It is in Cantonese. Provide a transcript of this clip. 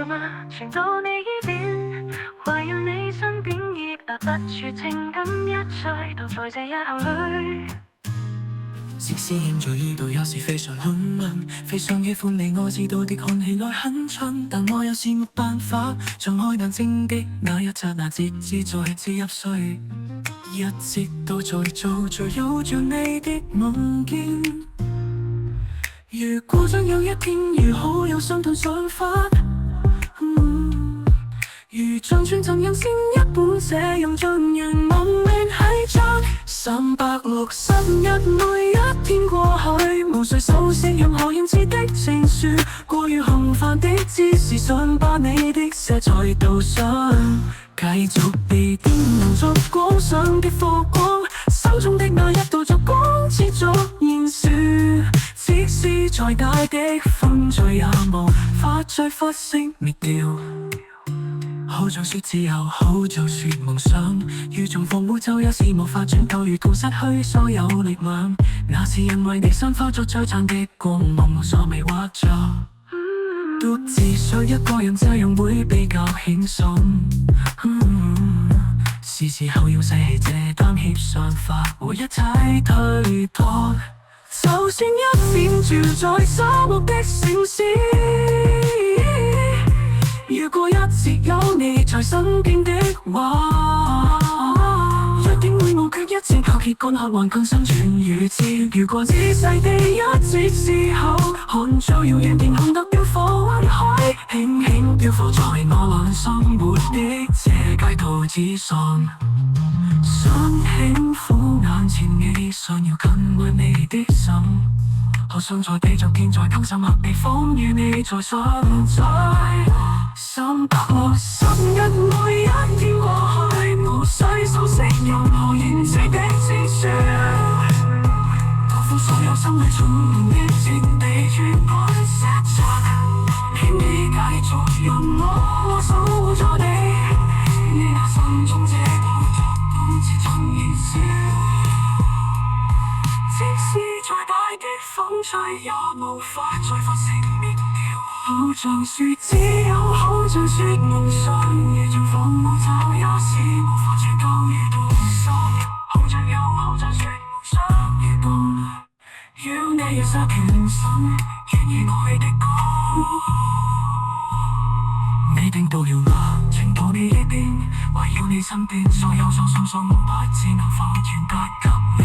嗎？全到你依邊，懷有你身邊，亦拿不住情感，一切都在這一刻裏。是師兄在呢度也是非常幸運，非常喜歡你，我知道的看起來很蠢，但我有時沒辦法像開眼睛的那一剎那，直至在10歲，一直都在做着有着你的夢見。如果將有一天，如好有相同想法，如像傳尋人生一本，這樣盡願夢戀喺將361每一天過去，無需修飾任何言辭的情書，過於空泛的只是想把你的寫在道上，繼續被電能燭光上的火光，手中的那一道燭光持續燃燒，即使再大的風吹也無法再忽熄滅掉。好像說自由，好像說夢想，如重逢沒走也是無法轉頭，如同失去所有力量，那是因為你散發着璀璨的光芒，無所謂畫着，獨自想一個人這樣會比較輕鬆。是時候要捨棄這擔脅想法，和一切推脫，就算一片住在沙漠的城市，如果一直有你在身邊的話，一定會無缺一直靠結乾渴還更生存如此。如果仔細地一直思考，看着遙遠天空的漂浮雲海，輕輕漂浮在我倆生活的這街道之上，想輕撫眼前你，想要緊握你的心，好想在地上建在更深刻地方，與你在相在。361每一天過去，無需修飾任何言辭的情書，托付所有心裏充滿的戰地，願我寫出，願你繼續讓我守護着你，你心中這道燭光持續燃燒，即使再大的風吹也無法再忽熄滅掉。好像說自由，好像說夢想，如像放舞走也是無法轉頭如獨守，好像有，好像說夢想如夢，要你一剎平心，願意我去的歌。你聽到了嗎？情到你呢邊，圍繞你身邊，所有所想所夢不只能否傳達給你。